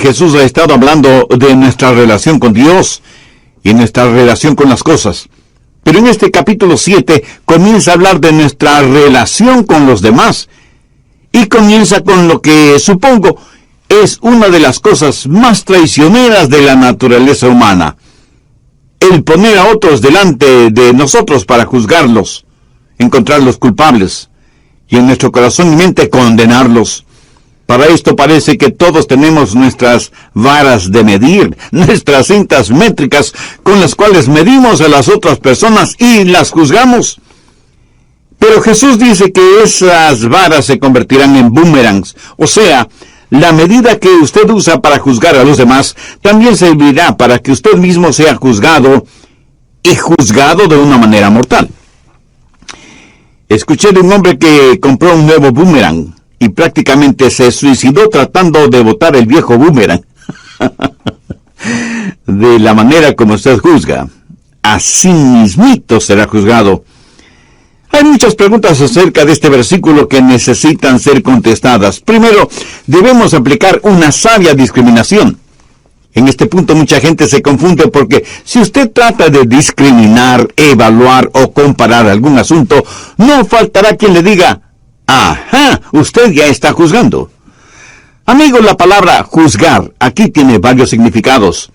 Jesús ha estado hablando de nuestra relación con Dios y nuestra relación con las cosas. Pero en este capítulo 7 comienza a hablar de nuestra relación con los demás. Y comienza con lo que, supongo, es una de las cosas más traicioneras de la naturaleza humana. El poner a otros delante de nosotros para juzgarlos, encontrarlos culpables, y en nuestro corazón y mente condenarlos. Para esto parece que todos tenemos nuestras varas de medir, nuestras cintas métricas con las cuales medimos a las otras personas y las juzgamos. Pero Jesús dice que esas varas se convertirán en boomerangs, o sea, la medida que usted usa para juzgar a los demás también servirá para que usted mismo sea juzgado y juzgado de una manera mortal. Escuché de un hombre que compró un nuevo boomerang y prácticamente se suicidó tratando de botar el viejo boomerang. De la manera como usted juzga, así mismito será juzgado. Hay muchas preguntas acerca de este versículo que necesitan ser contestadas. Primero, debemos aplicar una sabia discriminación. En este punto mucha gente se confunde porque si usted trata de discriminar, evaluar o comparar algún asunto, no faltará quien le diga: «Ajá, usted ya está juzgando». Amigos, la palabra juzgar aquí tiene varios significados.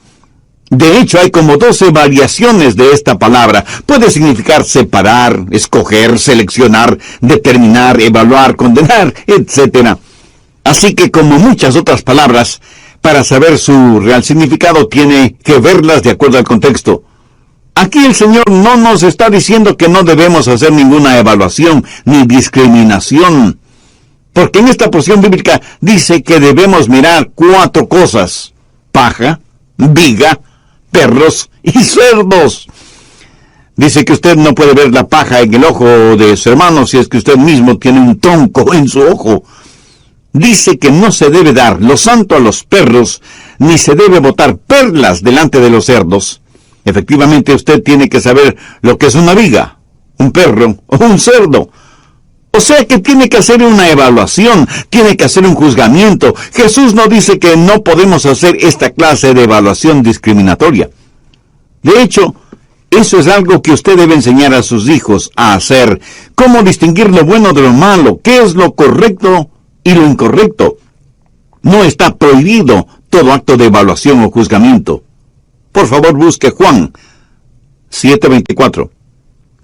De hecho, hay como 12 variaciones de esta palabra. Puede significar separar, escoger, seleccionar, determinar, evaluar, condenar, etc. Así que, como muchas otras palabras, para saber su real significado tiene que verlas de acuerdo al contexto. Aquí el Señor no nos está diciendo que no debemos hacer ninguna evaluación ni discriminación, porque en esta porción bíblica dice que debemos mirar 4 cosas: paja, viga, perros y cerdos. Dice que usted no puede ver la paja en el ojo de su hermano si es que usted mismo tiene un tronco en su ojo. Dice que no se debe dar lo santo a los perros, ni se debe botar perlas delante de los cerdos. Efectivamente, usted tiene que saber lo que es una viga, un perro o un cerdo. O sea que tiene que hacer una evaluación, tiene que hacer un juzgamiento. Jesús no dice que no podemos hacer esta clase de evaluación discriminatoria. De hecho, eso es algo que usted debe enseñar a sus hijos a hacer. Cómo distinguir lo bueno de lo malo, qué es lo correcto y lo incorrecto. No está prohibido todo acto de evaluación o juzgamiento. Por favor, busque Juan 7:24.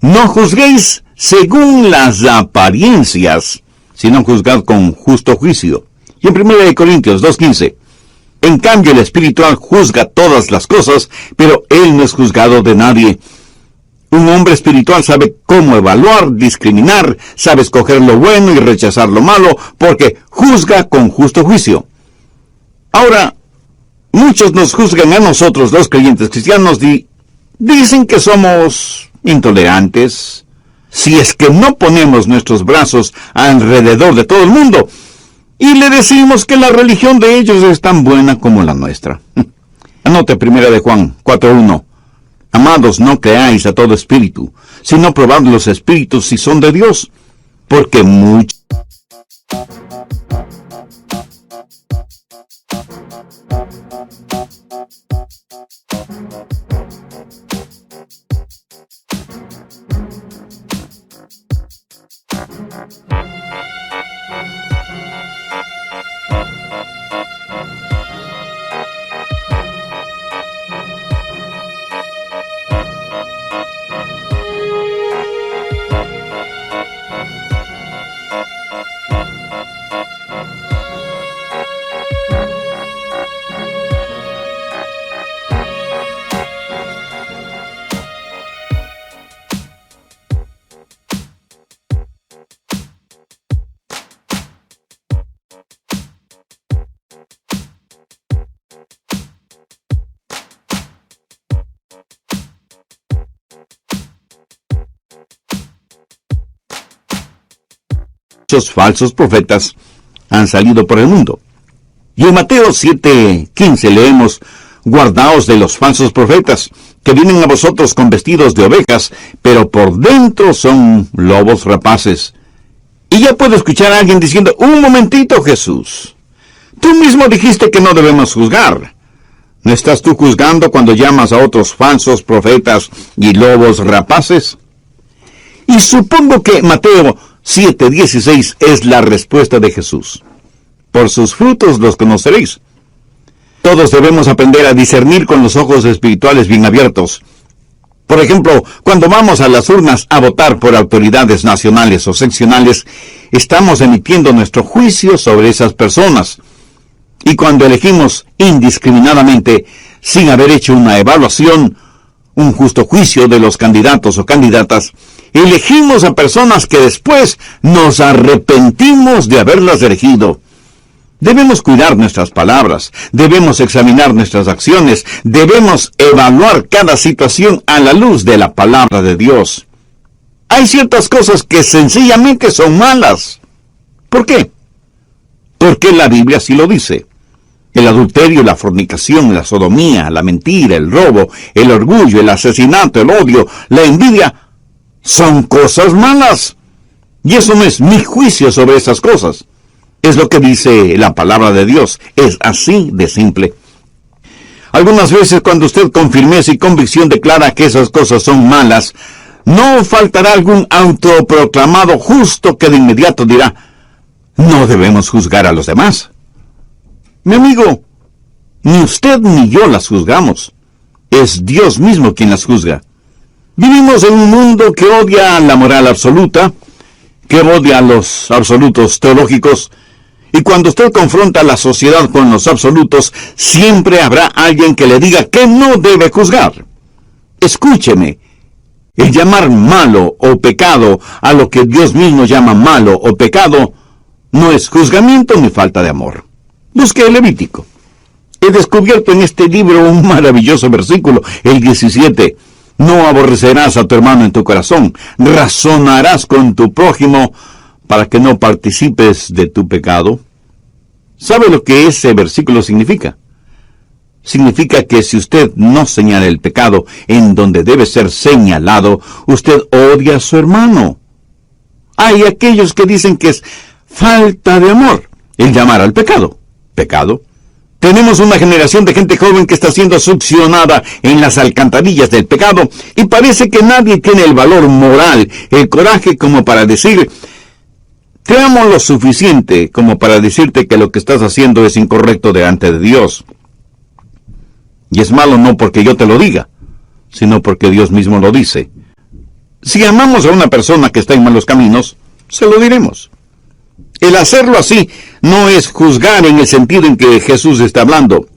No juzguéis según las apariencias, sino juzgad con justo juicio. Y en 1 Corintios 2:15. En cambio, el espiritual juzga todas las cosas, pero él no es juzgado de nadie. Un hombre espiritual sabe cómo evaluar, discriminar, sabe escoger lo bueno y rechazar lo malo, porque juzga con justo juicio. Ahora, muchos nos juzgan a nosotros, los creyentes cristianos, y dicen que somos intolerantes, si es que no ponemos nuestros brazos alrededor de todo el mundo, y le decimos que la religión de ellos es tan buena como la nuestra. Anote 1 Juan 4:1. Amados, no creáis a todo espíritu, sino probad los espíritus si son de Dios, porque muchos falsos profetas han salido por el mundo. Y en Mateo 7:15 leemos: guardaos de los falsos profetas, que vienen a vosotros con vestidos de ovejas, pero por dentro son lobos rapaces. Y ya puedo escuchar a alguien diciendo: un momentito, Jesús, Tú mismo dijiste que no debemos juzgar. ¿No estás tú juzgando cuando llamas a otros falsos profetas y lobos rapaces? Y supongo que Mateo 7:16 es la respuesta de Jesús. Por sus frutos los conoceréis. Todos debemos aprender a discernir con los ojos espirituales bien abiertos. Por ejemplo, cuando vamos a las urnas a votar por autoridades nacionales o seccionales, estamos emitiendo nuestro juicio sobre esas personas. Y cuando elegimos indiscriminadamente, sin haber hecho una evaluación, un justo juicio de los candidatos o candidatas, elegimos a personas que después nos arrepentimos de haberlas elegido. Debemos cuidar nuestras palabras, debemos examinar nuestras acciones, debemos evaluar cada situación a la luz de la palabra de Dios. Hay ciertas cosas que sencillamente son malas. ¿Por qué? Porque la Biblia así lo dice. El adulterio, la fornicación, la sodomía, la mentira, el robo, el orgullo, el asesinato, el odio, la envidia, son cosas malas. Y eso no es mi juicio sobre esas cosas. Es lo que dice la palabra de Dios. Es así de simple. Algunas veces cuando usted con firmeza y convicción declara que esas cosas son malas, no faltará algún autoproclamado justo que de inmediato dirá, no debemos juzgar a los demás. Mi amigo, ni usted ni yo las juzgamos. Es Dios mismo quien las juzga. Vivimos en un mundo que odia la moral absoluta, que odia los absolutos teológicos, y cuando usted confronta a la sociedad con los absolutos, siempre habrá alguien que le diga que no debe juzgar. Escúcheme, el llamar malo o pecado a lo que Dios mismo llama malo o pecado no es juzgamiento ni falta de amor. Busque el Levítico. He descubierto en este libro un maravilloso versículo, el 17. No aborrecerás a tu hermano en tu corazón, razonarás con tu prójimo para que no participes de tu pecado. ¿Sabe lo que ese versículo significa? Significa que si usted no señala el pecado en donde debe ser señalado, usted odia a su hermano. Hay aquellos que dicen que es falta de amor el llamar al pecado. Pecado. Tenemos una generación de gente joven que está siendo succionada en las alcantarillas del pecado y parece que nadie tiene el valor moral, el coraje como para decir, te amo lo suficiente como para decirte que lo que estás haciendo es incorrecto delante de Dios. Y es malo no porque yo te lo diga, sino porque Dios mismo lo dice. Si amamos a una persona que está en malos caminos, se lo diremos. El hacerlo así no es juzgar en el sentido en que Jesús está hablando.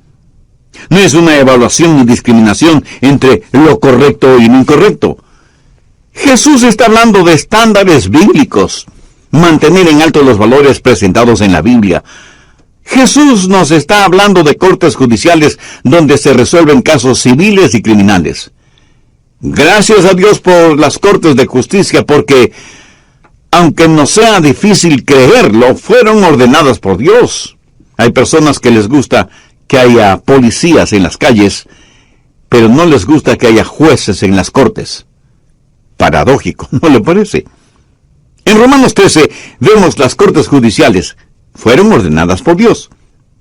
No es una evaluación ni discriminación entre lo correcto y lo incorrecto. Jesús está hablando de estándares bíblicos, mantener en alto los valores presentados en la Biblia. Jesús nos está hablando de cortes judiciales donde se resuelven casos civiles y criminales. Gracias a Dios por las cortes de justicia, porque aunque nos sea difícil creerlo, fueron ordenadas por Dios. Hay personas que les gusta que haya policías en las calles, pero no les gusta que haya jueces en las cortes. Paradójico, ¿no le parece? En Romanos 13 vemos las cortes judiciales. Fueron ordenadas por Dios.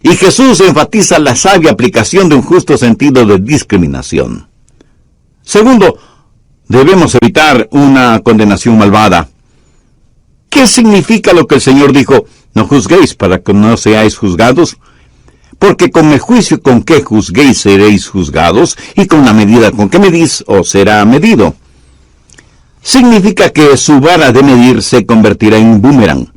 Y Jesús enfatiza la sabia aplicación de un justo sentido de discriminación. Segundo, debemos evitar una condenación malvada. ¿Qué significa lo que el Señor dijo? No juzguéis para que no seáis juzgados, porque con el juicio con que juzguéis seréis juzgados, y con la medida con que medís os será medido. Significa que su vara de medir se convertirá en boomerang.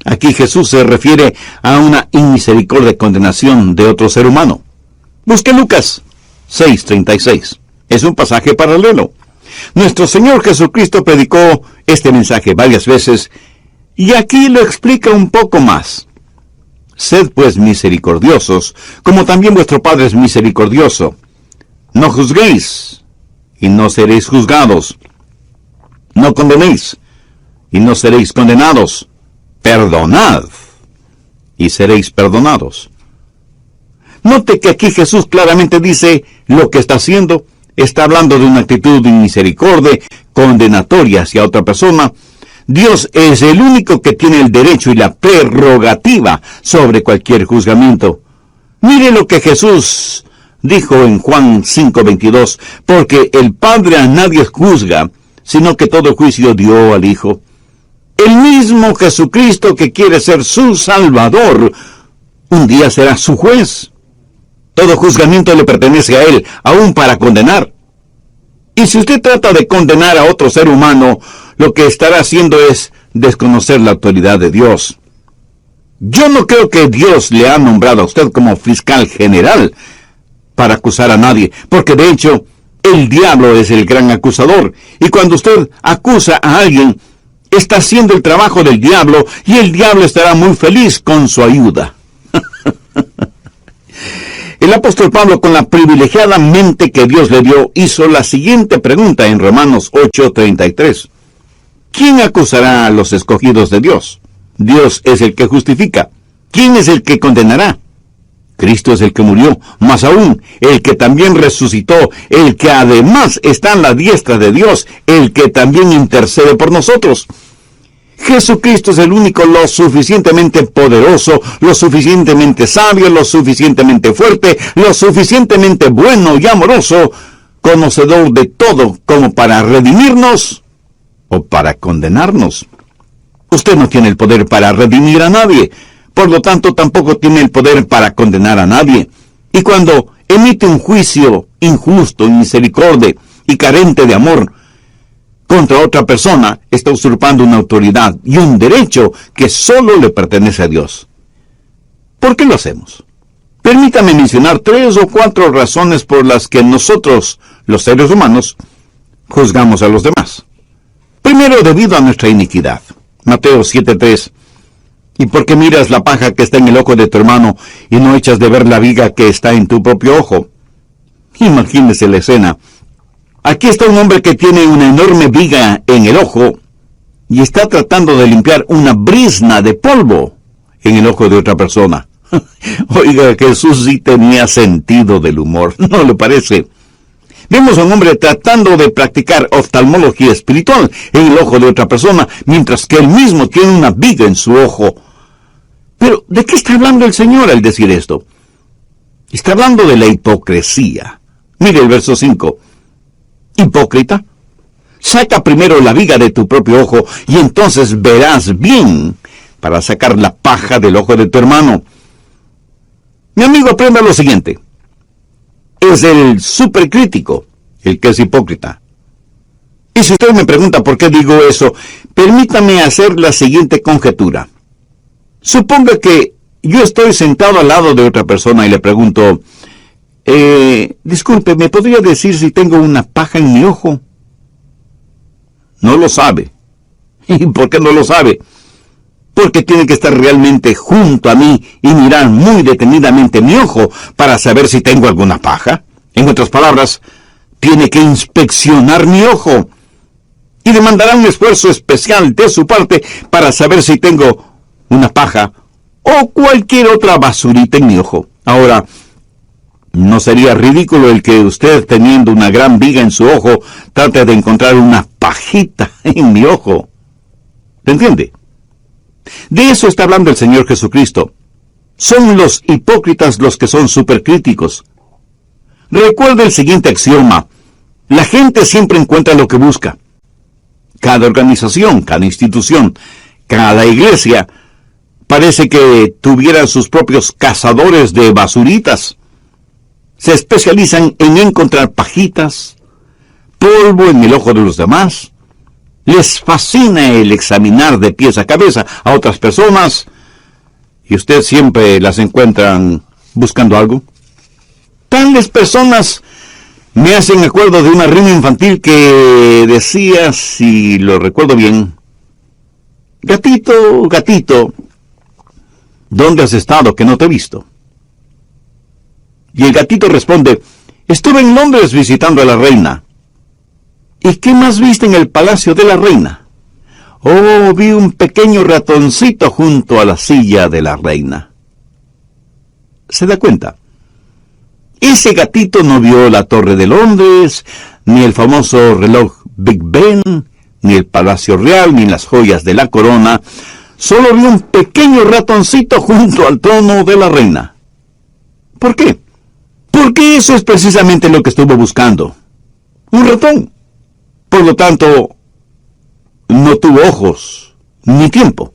Aquí Jesús se refiere a una inmisericordia de condenación de otro ser humano. Busque Lucas 6:36. Es un pasaje paralelo. Nuestro Señor Jesucristo predicó este mensaje varias veces, y aquí lo explica un poco más. Sed pues misericordiosos, como también vuestro Padre es misericordioso. No juzguéis, y no seréis juzgados. No condenéis, y no seréis condenados. Perdonad, y seréis perdonados. Note que aquí Jesús claramente dice lo que está haciendo. Está hablando de una actitud de misericordia, condenatoria hacia otra persona. Dios es el único que tiene el derecho y la prerrogativa sobre cualquier juzgamiento. Mire lo que Jesús dijo en Juan 5:22, porque el Padre a nadie juzga, sino que todo juicio dio al Hijo. El mismo Jesucristo que quiere ser su Salvador, un día será su juez. Todo juzgamiento le pertenece a Él, aún para condenar. Y si usted trata de condenar a otro ser humano, lo que estará haciendo es desconocer la autoridad de Dios. Yo no creo que Dios le ha nombrado a usted como fiscal general para acusar a nadie, porque de hecho, el diablo es el gran acusador. Y cuando usted acusa a alguien, está haciendo el trabajo del diablo, y el diablo estará muy feliz con su ayuda. El apóstol Pablo, con la privilegiada mente que Dios le dio, hizo la siguiente pregunta en Romanos 8:33. ¿Quién acusará a los escogidos de Dios? Dios es el que justifica. ¿Quién es el que condenará? Cristo es el que murió, más aún, el que también resucitó, el que además está en la diestra de Dios, el que también intercede por nosotros. Jesucristo es el único lo suficientemente poderoso, lo suficientemente sabio, lo suficientemente fuerte, lo suficientemente bueno y amoroso, conocedor de todo, como para redimirnos o para condenarnos. Usted no tiene el poder para redimir a nadie, por lo tanto tampoco tiene el poder para condenar a nadie. Y cuando emite un juicio injusto, inmisericordia y carente de amor contra otra persona, está usurpando una autoridad y un derecho que solo le pertenece a Dios. ¿Por qué lo hacemos? Permítame mencionar 3 o 4 razones por las que nosotros, los seres humanos, juzgamos a los demás. Primero, debido a nuestra iniquidad. Mateo 7:3. ¿Y por qué miras la paja que está en el ojo de tu hermano y no echas de ver la viga que está en tu propio ojo? Imagínese la escena. Aquí está un hombre que tiene una enorme viga en el ojo y está tratando de limpiar una brizna de polvo en el ojo de otra persona. Oiga, Jesús sí tenía sentido del humor, ¿no le parece? Vemos a un hombre tratando de practicar oftalmología espiritual en el ojo de otra persona, mientras que él mismo tiene una viga en su ojo. Pero, ¿de qué está hablando el Señor al decir esto? Está hablando de la hipocresía. Mire el verso 5. Hipócrita, saca primero la viga de tu propio ojo, y entonces verás bien para sacar la paja del ojo de tu hermano. Mi amigo, aprenda lo siguiente. Es el supercrítico el que es hipócrita. Y si usted me pregunta por qué digo eso, permítame hacer la siguiente conjetura. Suponga que yo estoy sentado al lado de otra persona y le pregunto, disculpe, ¿me podría decir si tengo una paja en mi ojo? No lo sabe. ¿Y por qué no lo sabe? Porque tiene que estar realmente junto a mí y mirar muy detenidamente mi ojo para saber si tengo alguna paja. En otras palabras, tiene que inspeccionar mi ojo y demandará un esfuerzo especial de su parte para saber si tengo una paja o cualquier otra basurita en mi ojo. Ahora, ¿no sería ridículo el que usted, teniendo una gran viga en su ojo, trate de encontrar una pajita en mi ojo? ¿Te entiende? De eso está hablando el Señor Jesucristo. Son los hipócritas los que son supercríticos. Recuerde el siguiente axioma. La gente siempre encuentra lo que busca. Cada organización, cada institución, cada iglesia parece que tuviera sus propios cazadores de basuritas. Se especializan en encontrar pajitas, polvo en el ojo de los demás. Les fascina el examinar de pies a cabeza a otras personas, y usted siempre las encuentran buscando algo. Tales personas me hacen acuerdo de una rima infantil que decía, si lo recuerdo bien, gatito, gatito, ¿dónde has estado que no te he visto? Y el gatito responde, estuve en Londres visitando a la reina. ¿Y qué más viste en el palacio de la reina? Oh, vi un pequeño ratoncito junto a la silla de la reina. ¿Se da cuenta? Ese gatito no vio la Torre de Londres, ni el famoso reloj Big Ben, ni el palacio real, ni las joyas de la corona. Solo vio un pequeño ratoncito junto al trono de la reina. ¿Por qué? Porque eso es precisamente lo que estuvo buscando. Un ratón. Por lo tanto, no tuvo ojos ni tiempo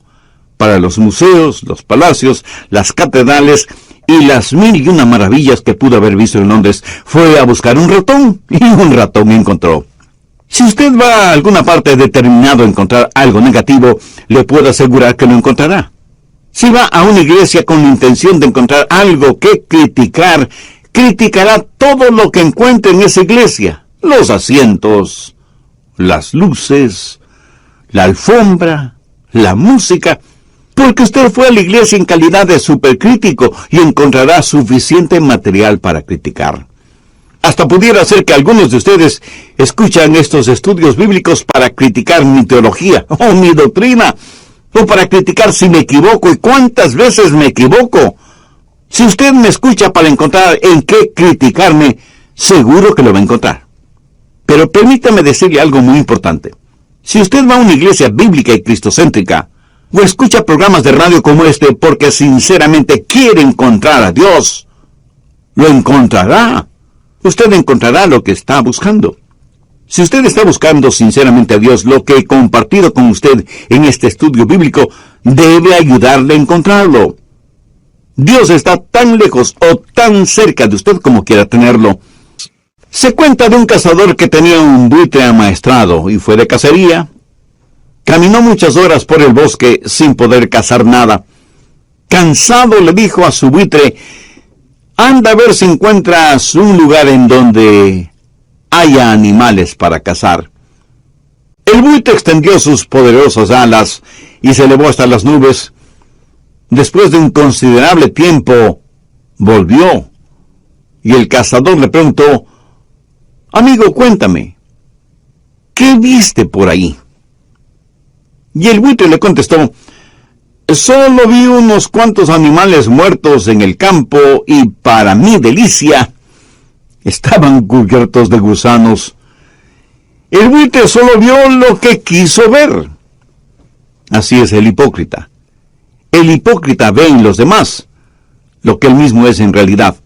para los museos, los palacios, las catedrales y las 1001 maravillas que pudo haber visto en Londres. Fue a buscar un ratón y un ratón encontró. Si usted va a alguna parte determinado a encontrar algo negativo, le puedo asegurar que lo encontrará. Si va a una iglesia con la intención de encontrar algo que criticar, criticará todo lo que encuentre en esa iglesia. Los asientos, las luces, la alfombra, la música, porque usted fue a la iglesia en calidad de supercrítico y encontrará suficiente material para criticar. Hasta pudiera ser que algunos de ustedes escuchan estos estudios bíblicos para criticar mi teología o mi doctrina, o para criticar si me equivoco y cuántas veces me equivoco. Si usted me escucha para encontrar en qué criticarme, seguro que lo va a encontrar. Pero permítame decirle algo muy importante. Si usted va a una iglesia bíblica y cristocéntrica, o escucha programas de radio como este porque sinceramente quiere encontrar a Dios, lo encontrará. Usted encontrará lo que está buscando. Si usted está buscando sinceramente a Dios, lo que he compartido con usted en este estudio bíblico debe ayudarle a encontrarlo. Dios está tan lejos o tan cerca de usted como quiera tenerlo. Se cuenta de un cazador que tenía un buitre amaestrado y fue de cacería. Caminó muchas horas por el bosque sin poder cazar nada. Cansado le dijo a su buitre: anda a ver si encuentras un lugar en donde haya animales para cazar. El buitre extendió sus poderosas alas y se elevó hasta las nubes. Después de un considerable tiempo, volvió, y el cazador le preguntó: amigo, cuéntame, ¿qué viste por ahí? Y el buitre le contestó: solo vi unos cuantos animales muertos en el campo y para mi delicia estaban cubiertos de gusanos. El buitre solo vio lo que quiso ver. Así es el hipócrita. El hipócrita ve en los demás lo que él mismo es en realidad.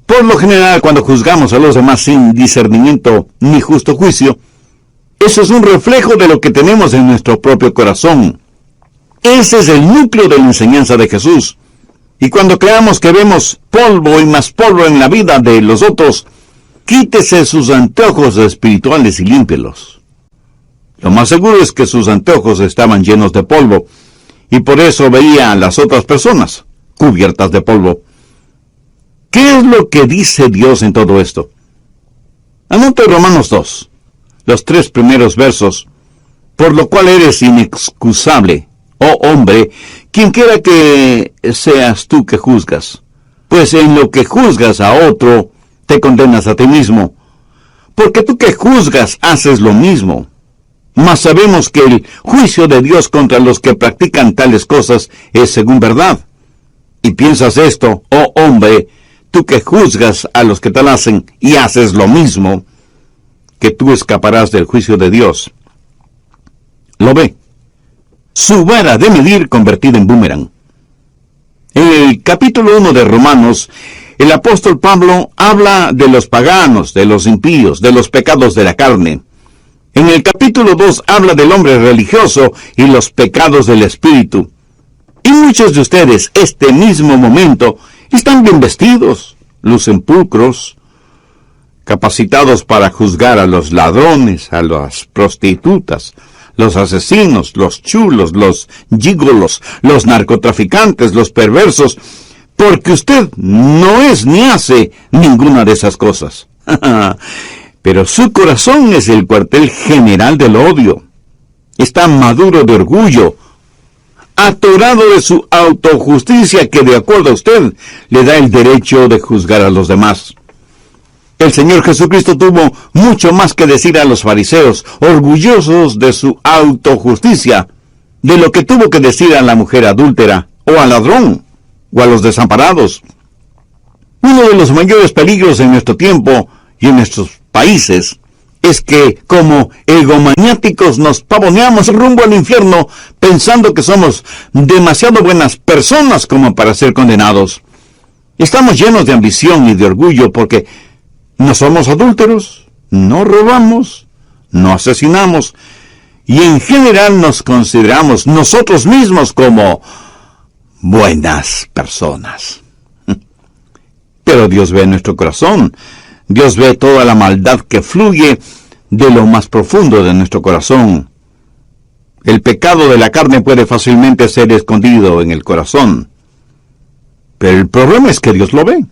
Por lo general, cuando juzgamos a los demás sin discernimiento ni justo juicio, eso es un reflejo de lo que tenemos en nuestro propio corazón. Ese es el núcleo de la enseñanza de Jesús. Y cuando creamos que vemos polvo y más polvo en la vida de los otros, quítese sus anteojos espirituales y límpielos. Lo más seguro es que sus anteojos estaban llenos de polvo, y por eso veía a las otras personas cubiertas de polvo. ¿Qué es lo que dice Dios en todo esto? Anote Romanos 2, los 3 primeros versos: por lo cual eres inexcusable, oh hombre, quien quiera que seas tú que juzgas, pues en lo que juzgas a otro, te condenas a ti mismo, porque tú que juzgas haces lo mismo. Mas sabemos que el juicio de Dios contra los que practican tales cosas es según verdad. Y piensas esto, oh hombre, tú que juzgas a los que tal hacen y haces lo mismo, que tú escaparás del juicio de Dios. Lo ve. Su vara de medir convertida en boomerang. En el capítulo 1 de Romanos, el apóstol Pablo habla de los paganos, de los impíos, de los pecados de la carne. En el capítulo 2 habla del hombre religioso y los pecados del espíritu. Y muchos de ustedes, este mismo momento, están bien vestidos, lucen pulcros, capacitados para juzgar a los ladrones, a las prostitutas, los asesinos, los chulos, los gígolos, los narcotraficantes, los perversos, porque usted no es ni hace ninguna de esas cosas. Pero su corazón es el cuartel general del odio. Está maduro de orgullo, atorado de su autojusticia que, de acuerdo a usted, le da el derecho de juzgar a los demás. El Señor Jesucristo tuvo mucho más que decir a los fariseos, orgullosos de su autojusticia, de lo que tuvo que decir a la mujer adúltera, o al ladrón, o a los desamparados. Uno de los mayores peligros en nuestro tiempo y en nuestros países es que, como egomaniáticos, nos pavoneamos rumbo al infierno pensando que somos demasiado buenas personas como para ser condenados. Estamos llenos de ambición y de orgullo porque no somos adúlteros, no robamos, no asesinamos, y en general nos consideramos nosotros mismos como buenas personas. Pero Dios ve nuestro corazón. Dios ve toda la maldad que fluye de lo más profundo de nuestro corazón. El pecado de la carne puede fácilmente ser escondido en el corazón. Pero el problema es que Dios lo ve.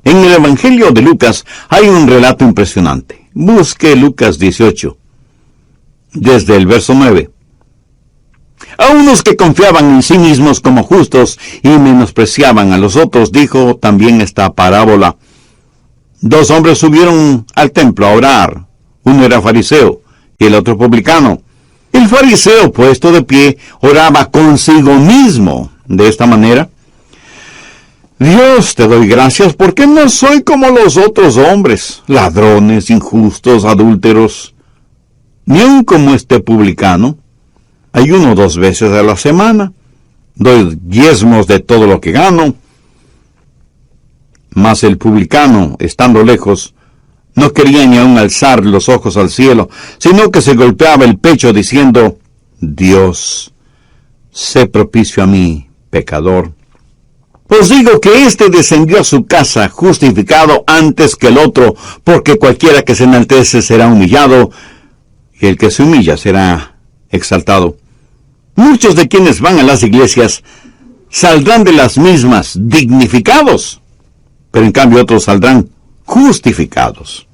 En el Evangelio de Lucas hay un relato impresionante. Busque Lucas 18, desde el verso 9. A unos que confiaban en sí mismos como justos y menospreciaban a los otros, dijo también esta parábola. 2 hombres subieron al templo a orar. Uno era fariseo y el otro publicano. El fariseo, puesto de pie, oraba consigo mismo de esta manera. Dios, te doy gracias porque no soy como los otros hombres, ladrones, injustos, adúlteros, ni aun como este publicano. Ayuno 2 veces a la semana, doy diezmos de todo lo que gano. Mas el publicano, estando lejos, no quería ni aun alzar los ojos al cielo, sino que se golpeaba el pecho diciendo, Dios, sé propicio a mí, pecador. Os digo que éste descendió a su casa justificado antes que el otro, porque cualquiera que se enaltece será humillado, y el que se humilla será exaltado. Muchos de quienes van a las iglesias saldrán de las mismas dignificados, pero en cambio otros saldrán justificados.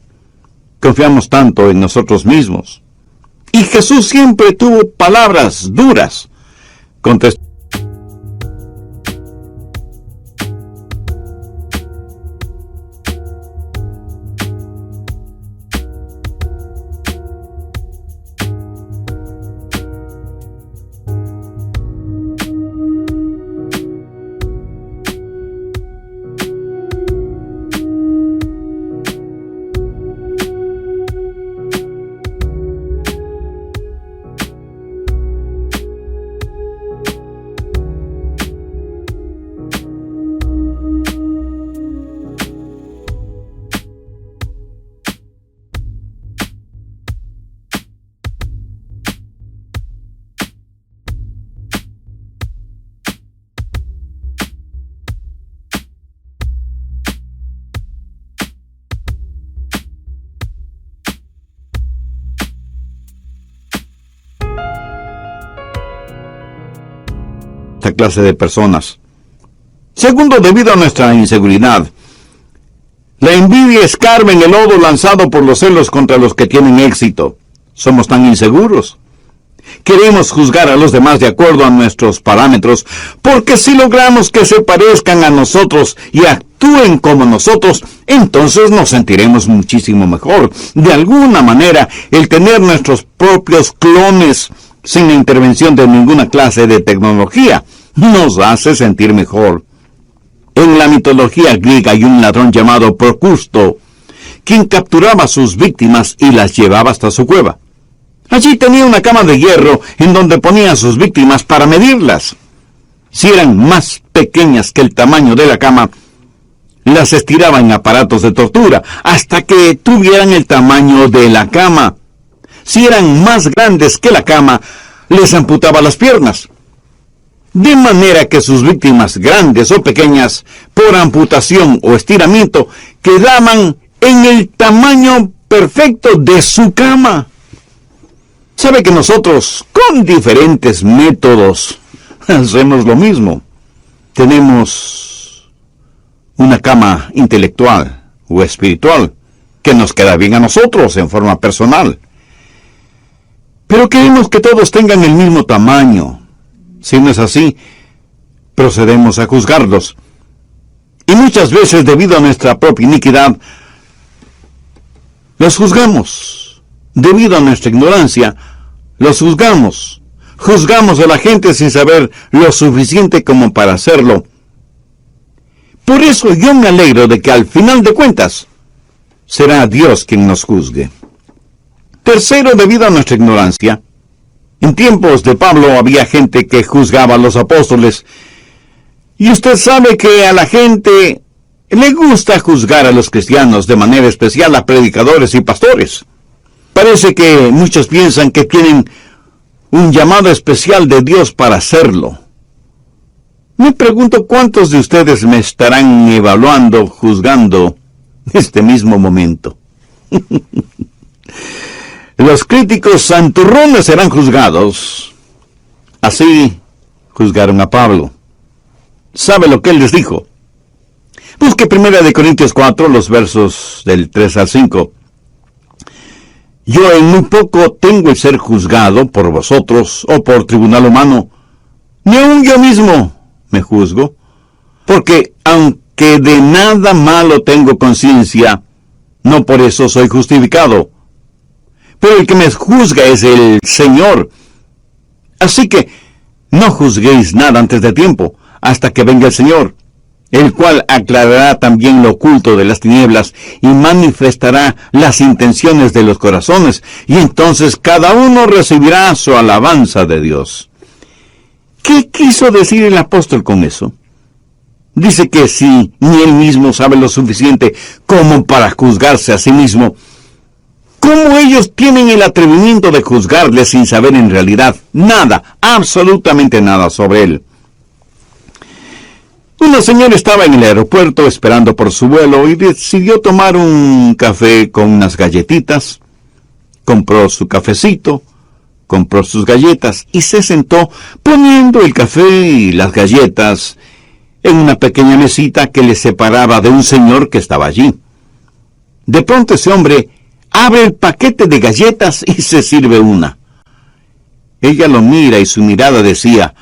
Confiamos tanto en nosotros mismos. Y Jesús siempre tuvo palabras duras. Contestó. Esta clase de personas. Segundo, debido a nuestra inseguridad. La envidia escarba en el lodo lanzado por los celos contra los que tienen éxito. Somos tan inseguros. Queremos juzgar a los demás de acuerdo a nuestros parámetros, porque si logramos que se parezcan a nosotros y actúen como nosotros, entonces nos sentiremos muchísimo mejor. De alguna manera, el tener nuestros propios clones sin la intervención de ninguna clase de tecnología nos hace sentir mejor. En la mitología griega hay un ladrón llamado Procusto, quien capturaba a sus víctimas y las llevaba hasta su cueva. Allí tenía una cama de hierro en donde ponía a sus víctimas para medirlas. Si eran más pequeñas que el tamaño de la cama, las estiraba en aparatos de tortura hasta que tuvieran el tamaño de la cama. Si eran más grandes que la cama, les amputaba las piernas. De manera que sus víctimas, grandes o pequeñas, por amputación o estiramiento, quedaban en el tamaño perfecto de su cama. Sabe que nosotros, con diferentes métodos, hacemos lo mismo. Tenemos una cama intelectual o espiritual que nos queda bien a nosotros en forma personal. Pero queremos que todos tengan el mismo tamaño. Si no es así, procedemos a juzgarlos. Y muchas veces, debido a nuestra propia iniquidad, los juzgamos. Debido a nuestra ignorancia, los juzgamos. Juzgamos a la gente sin saber lo suficiente como para hacerlo. Por eso yo me alegro de que al final de cuentas, será Dios quien nos juzgue. Tercero, debido a nuestra ignorancia, en tiempos de Pablo había gente que juzgaba a los apóstoles. Y usted sabe que a la gente le gusta juzgar a los cristianos, de manera especial a predicadores y pastores. Parece que muchos piensan que tienen un llamado especial de Dios para hacerlo. Me pregunto cuántos de ustedes me estarán evaluando, juzgando este mismo momento. Los críticos santurrones serán juzgados. Así juzgaron a Pablo. ¿Sabe lo que él les dijo? Busque 1 Corintios 4, los versos del 3 al 5. Yo en muy poco tengo el ser juzgado por vosotros o por tribunal humano. Ni aun yo mismo me juzgo, porque aunque de nada malo tengo conciencia, no por eso soy justificado. Pero el que me juzga es el Señor. Así que no juzguéis nada antes de tiempo, hasta que venga el Señor, el cual aclarará también lo oculto de las tinieblas y manifestará las intenciones de los corazones, y entonces cada uno recibirá su alabanza de Dios. ¿Qué quiso decir el apóstol con eso? Dice que si ni él mismo sabe lo suficiente como para juzgarse a sí mismo, ¿cómo ellos tienen el atrevimiento de juzgarle sin saber en realidad nada, absolutamente nada sobre él? Una señora estaba en el aeropuerto esperando por su vuelo y decidió tomar un café con unas galletitas. Compró su cafecito, compró sus galletas y se sentó poniendo el café y las galletas en una pequeña mesita que le separaba de un señor que estaba allí. De pronto ese hombre abre el paquete de galletas y se sirve una. Ella lo mira y su mirada decía,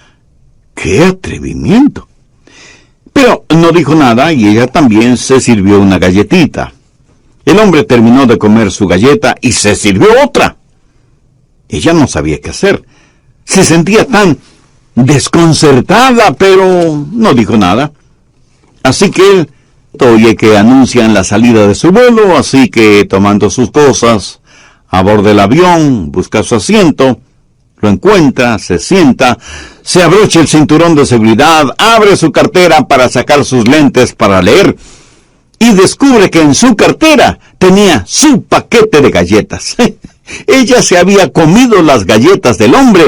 ¡qué atrevimiento! Pero no dijo nada y ella también se sirvió una galletita. El hombre terminó de comer su galleta y se sirvió otra. Ella no sabía qué hacer. Se sentía tan desconcertada, pero no dijo nada. Así que él oye que anuncian la salida de su vuelo, así que tomando sus cosas, aborda el avión, busca su asiento, lo encuentra, se sienta, se abrocha el cinturón de seguridad, abre su cartera para sacar sus lentes para leer, y descubre que en su cartera tenía su paquete de galletas. Ella se había comido las galletas del hombre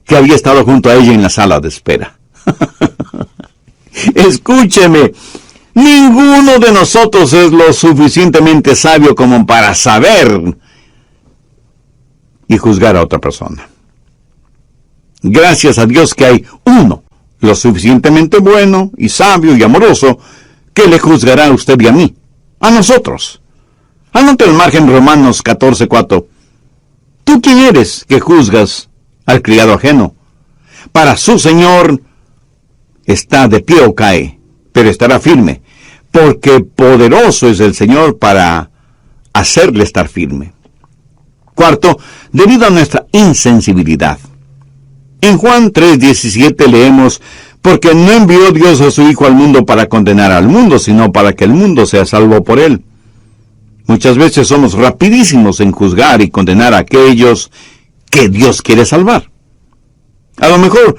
que había estado junto a ella en la sala de espera. Escúcheme, ninguno de nosotros es lo suficientemente sabio como para saber y juzgar a otra persona. Gracias a Dios que hay uno, lo suficientemente bueno y sabio y amoroso, que le juzgará a usted y a mí, a nosotros. Anote el margen Romanos 14:4. ¿Tú quién eres que juzgas al criado ajeno? Para su Señor está de pie o cae, pero estará firme, porque poderoso es el Señor para hacerle estar firme. Cuarto, debido a nuestra insensibilidad. En Juan 3:17 leemos, porque no envió Dios a su Hijo al mundo para condenar al mundo, sino para que el mundo sea salvo por él. Muchas veces somos rapidísimos en juzgar y condenar a aquellos que Dios quiere salvar. A lo mejor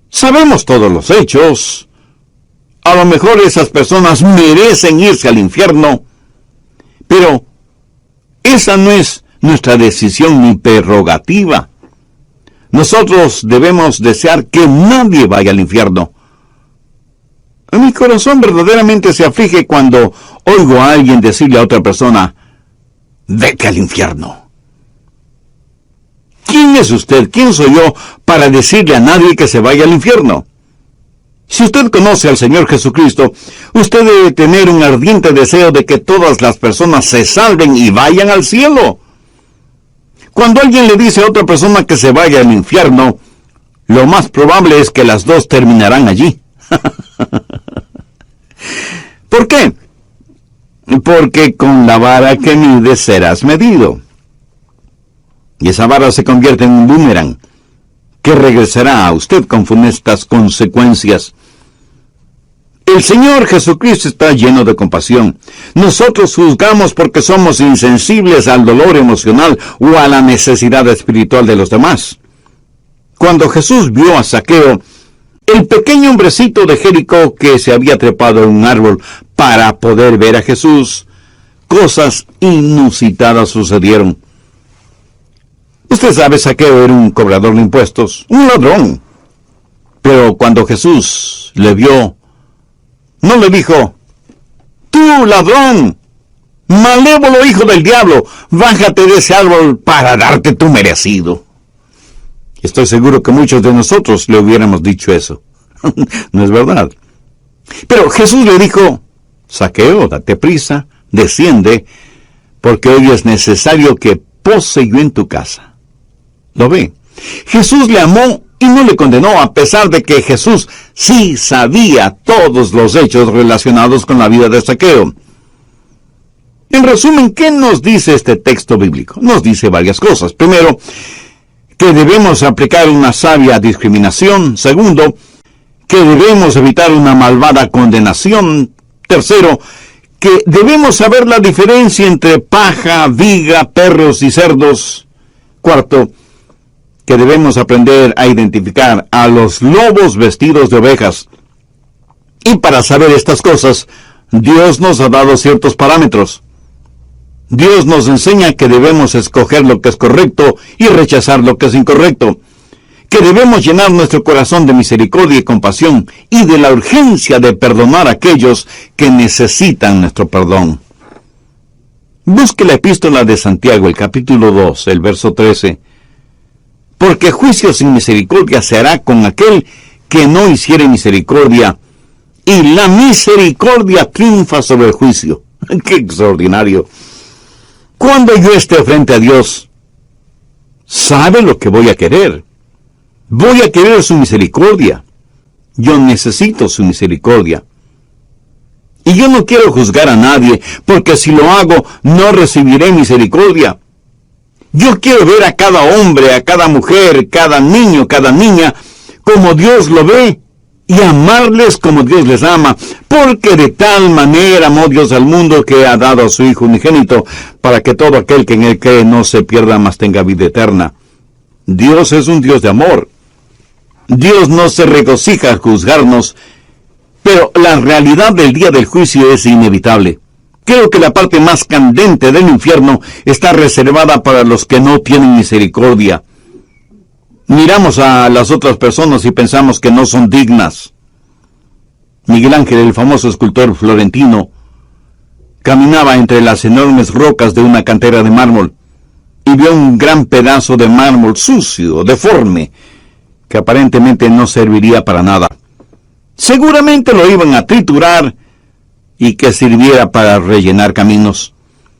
sabemos todos los hechos. A lo mejor esas personas merecen irse al infierno. Pero esa no es nuestra decisión ni prerrogativa. Nosotros debemos desear que nadie vaya al infierno. Mi corazón verdaderamente se aflige cuando oigo a alguien decirle a otra persona, vete al infierno. ¿Quién es usted? ¿Quién soy yo para decirle a nadie que se vaya al infierno? Si usted conoce al Señor Jesucristo, usted debe tener un ardiente deseo de que todas las personas se salven y vayan al cielo. Cuando alguien le dice a otra persona que se vaya al infierno, lo más probable es que las dos terminarán allí. ¿Por qué? Porque con la vara que mides serás medido. Y esa vara se convierte en un boomerang que regresará a usted con funestas consecuencias. El Señor Jesucristo está lleno de compasión. Nosotros juzgamos porque somos insensibles al dolor emocional o a la necesidad espiritual de los demás. Cuando Jesús vio a Zaqueo, el pequeño hombrecito de Jericó que se había trepado en un árbol para poder ver a Jesús, cosas inusitadas sucedieron. Usted sabe, Zaqueo era un cobrador de impuestos, un ladrón. Pero cuando Jesús le vio, no le dijo: «Tú, ladrón, malévolo hijo del diablo, bájate de ese árbol para darte tu merecido». Estoy seguro que muchos de nosotros le hubiéramos dicho eso. ¿No es verdad? Pero Jesús le dijo: «Zaqueo, date prisa, desciende, porque hoy es necesario que pose yo en tu casa». ¿Lo ve? Jesús le amó y no le condenó, a pesar de que Jesús sí sabía todos los hechos relacionados con la vida de Zaqueo. En resumen, ¿qué nos dice este texto bíblico? Nos dice varias cosas. Primero, que debemos aplicar una sabia discriminación. Segundo, que debemos evitar una malvada condenación. Tercero, que debemos saber la diferencia entre paja, viga, perros y cerdos. Cuarto, que debemos aprender a identificar a los lobos vestidos de ovejas. Y para saber estas cosas, Dios nos ha dado ciertos parámetros. Dios nos enseña que debemos escoger lo que es correcto y rechazar lo que es incorrecto. Que debemos llenar nuestro corazón de misericordia y compasión y de la urgencia de perdonar a aquellos que necesitan nuestro perdón. Busque la epístola de Santiago, el capítulo 2, el verso 13. Porque juicio sin misericordia se hará con aquel que no hiciere misericordia, y la misericordia triunfa sobre el juicio. ¡Qué extraordinario! Cuando yo esté frente a Dios, ¿sabe lo que voy a querer? Voy a querer su misericordia. Yo necesito su misericordia. Y yo no quiero juzgar a nadie, porque si lo hago, no recibiré misericordia. Yo quiero ver a cada hombre, a cada mujer, cada niño, cada niña, como Dios lo ve, y amarles como Dios les ama, porque de tal manera amó Dios al mundo que ha dado a su Hijo unigénito, para que todo aquel que en él cree no se pierda, mas tenga vida eterna. Dios es un Dios de amor. Dios no se regocija al juzgarnos, pero la realidad del día del juicio es inevitable. Creo que la parte más candente del infierno está reservada para los que no tienen misericordia. Miramos a las otras personas y pensamos que no son dignas. Miguel Ángel, el famoso escultor florentino, caminaba entre las enormes rocas de una cantera de mármol y vio un gran pedazo de mármol sucio, deforme, que aparentemente no serviría para nada. Seguramente lo iban a triturar y que sirviera para rellenar caminos.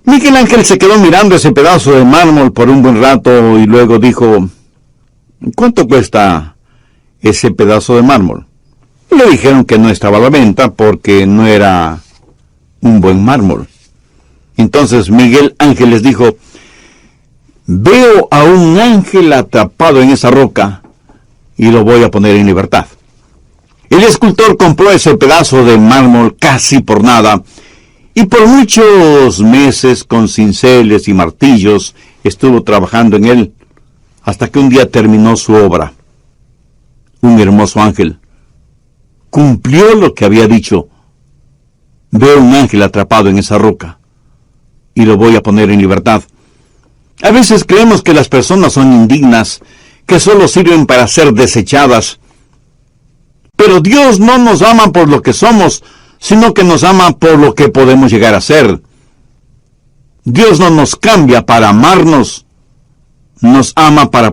Miguel Ángel se quedó mirando ese pedazo de mármol por un buen rato y luego dijo: «¿Cuánto cuesta ese pedazo de mármol?» Le dijeron que no estaba a la venta porque no era un buen mármol. Entonces Miguel Ángel les dijo: «Veo a un ángel atrapado en esa roca y lo voy a poner en libertad». El escultor compró ese pedazo de mármol casi por nada, y por muchos meses con cinceles y martillos estuvo trabajando en él, hasta que un día terminó su obra. Un hermoso ángel. Cumplió lo que había dicho. Veo un ángel atrapado en esa roca, y lo voy a poner en libertad. A veces creemos que las personas son indignas, que solo sirven para ser desechadas. Pero Dios no nos ama por lo que somos, sino que nos ama por lo que podemos llegar a ser. Dios no nos cambia para amarnos, nos ama para